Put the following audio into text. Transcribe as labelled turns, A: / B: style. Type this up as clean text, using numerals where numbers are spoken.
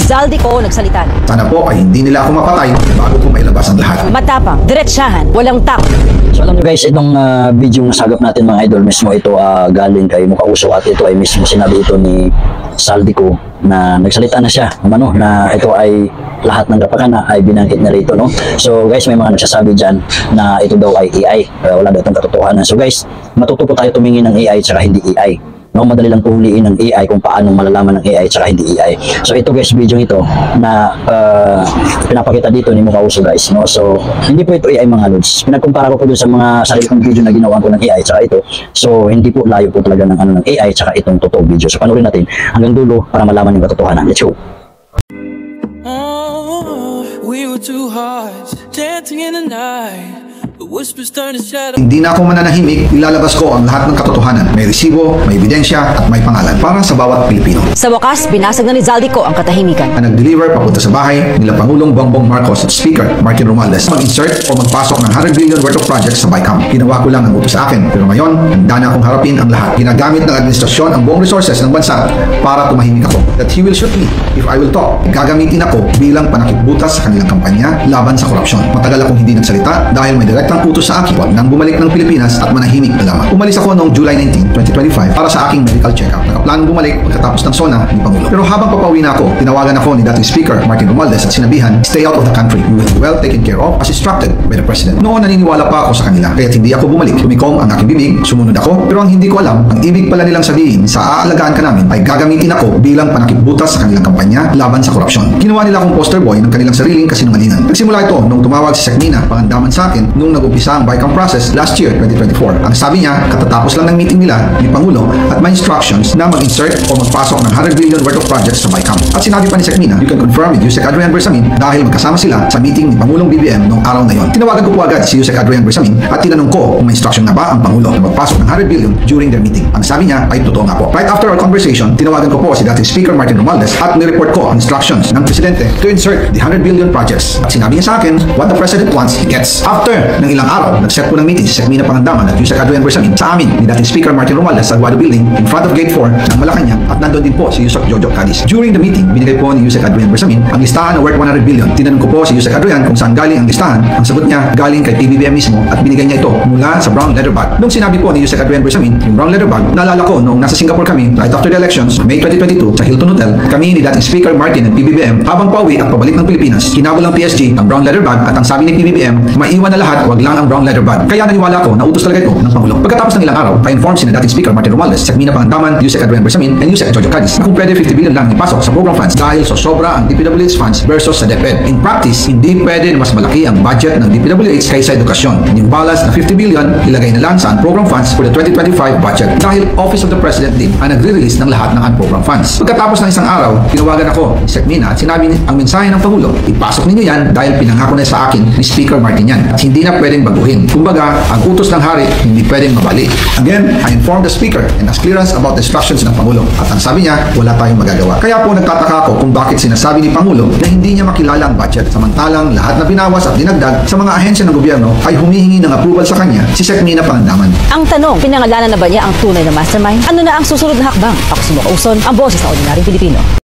A: Zaldico nagsalita na.
B: Sana po ay hindi nila ako mapatay bago ko mailabas ang lahat.
A: Matapang, diretsyahan, walang takot.
C: So alam nyo guys, itong video na sagap natin mga idol, mismo ito galing kay Mukauso at ito ay mismo sinabi ito ni Zaldico na nagsalita na siya na ito ay lahat ng kapakana ay binangkit na rito, no? So guys, may mga nagsasabi dyan na ito daw ay AI, wala daw itong katotohanan. So guys, matuto po tayo tumingin ng AI tsaka hindi AI, no? Madali lang huliin ng AI kung paano malalaman ng AI tsaka hindi AI. So ito guys, video ito na pinapakita dito ni Mukauso guys, no? So hindi po ito AI mga lods, pinagkumpara ko po dun sa mga sarili kong video na ginawa ko ng AI tsaka ito. So hindi po layo po talaga ng AI tsaka itong totoong video. So panoorin natin hanggang dulo para malaman yung katotohanan. Let's go!
D: We were two hearts dancing in the night. The whispers turn to shadow.
B: Hindi na ako mananahimik, ilalabas ko ang lahat ng katotohanan. May resibo, may ebidensya at may pangalan para sa bawat Pilipino.
A: Sa wakas, binasag na ni Zaldico ang katahimikan.
B: Ang nag-deliver papunta sa bahay nila Pangulong Bongbong Marcos at Speaker Martin Romualdez mag-insert o magpasok ng 100 billion worth of projects sa BICAM. Ginawa ko lang ang utos sa akin, pero ngayon, handa na akong harapin ang lahat. Ginagamit ng administrasyon ang buong resources ng bansa para tumahimik ako. That he will shoot me if I will talk. Gagamitin ako bilang panakipbutas sa kanilang kampanya laban sa korupsyon. Matagal akong hindi nagsalita dahil may direktang utos sa akin. Huwag nang bumalik ng Pilipinas at manahimik na lamang. Umalis ako noong July 19, 2025 para sa aking medical check-up. Nakaplanong bumalik pagkatapos ng SONA ni Pangulo. Pero habang papauwi na ako, tinawagan ako ni dating Speaker Martin Romualdez at sinabihan, stay out of the country. You will be well taken care of as instructed by the President. Noon naniniwala pa ako sa kanila, kaya't hindi ako bumalik. Tumikom ang aking bibig, sumunod ako, pero ang hindi ko alam, ang ibig pala nilang sabihin sa aalagaan ka namin ay gagamitin ako bilang panakipbutas sa kanilang kampanya laban sa korupsyon. Ginawa nila akong poster boy ng kanilang sariling kasinungalingan. Nagsimula ito nung tumawag si Secmina, pangandaman sa akin nung nag-umpisa ang BICAM process last year, 2024. Ang sabi niya, katatapos lang ng meeting nila ni Pangulo at may instructions na mag-insert o magpasok ng 100 billion worth of projects sa BICAM. At sinabi pa ni Secmina, you can confirm with Yusek Adrian Bersamin dahil magkasama sila sa meeting ni Pangulong BBM noong araw na yon. Tinawagan ko po agad si Yusek Adrian Bersamin at tinanong ko kung may instruction na ba ang Pangulo na magpasok ng 100 billion during their meeting. Ang sabi niya ay totoo nga po. Right after our conversation, tinawagan ko po si dating Speaker Martin Romualdez at nireport ko ang instructions ng Presidente to insert the 100 billion projects. At sinabi niya sa akin, what the President wants, he gets. After ng ilang araw, nag-set po ng meeting si Secmina Pangandaman at Yusek Adrian Bersamin sa amin ni dating Speaker Martin Romualdez sa Guado Building in front of Gate 4 ng Malacanang at nandun din po si Yusek Jojo Cadiz. During the meeting, binigay po ni Yusek Adrian Bersamin ang listahan na worth 100 billion. Tinanong ko po si Yusek Adrian kung saan galing ang listahan. Ang sagot niya, galing kay PBBM mismo at binigay niya ito mula sa brown leather bag. Nung sinabi po ni Yusek Adrian Bersamin yung brown leather bag, naalala ko noong nasa Singapore kami right after the elections, May 2022 sa Hilton Hotel, kami ni dating Speaker Martin at PBBM habang pauwi at pabalik ng Pilipinas. Hinabol ng PSG ang brown leather bag at ang sabi ni PBBM, maiwan na lahat, wag lang ang brown leather bag. Kaya naniwala ko na utos talaga ito ng Pangulo. Pagkatapos ng ilang araw, pa-inform si dating Speaker Martin Romualdez, Secmina Pangandaman, Yusek Adrian Bersamin, and Yusek Jojo Cadiz na kung pwede 50 billion lang ipasok sa program funds dahil so sobra ang DPWH funds versus sa DepEd. In practice, hindi pwede na mas malaki ang budget ng DPWH kaysa edukasyon. Yung balance na 50 billion, ilagay na lang sa unprogram funds for the 2025 budget dahil Office of the President din ang nagre-release ng lahat ng unprogram funds. Pagkatapos ng isang araw, tinawagan ako ni Secmina at sinabi ang mensahe ng Pangulo, ipasok ninyo yan dahil pinangako na sa akin ni Speaker Martin yan at hindi na pwedeng baguhin. Kumbaga, ang utos ng hari hindi pwedeng mabali. Again, I informed the Speaker and asked clearance about the instructions ng Pangulo at ang sabi niya, wala tayong magagawa. Kaya po nagtataka ako kung bakit sinasabi ni Pangulo na hindi niya makilala ang budget samantalang lahat na binawas at dinagdag sa mga ahensya ng gobyerno ay humihingi ng approval sa kanya si Secmina Pangandaman.
A: Ang tanong, pinangalanan na ba niya ang tunay na mastermind? Ano na ang susunod na hakbang? Ako si Mukauson, ang boses sa ordinaryong Pilipino.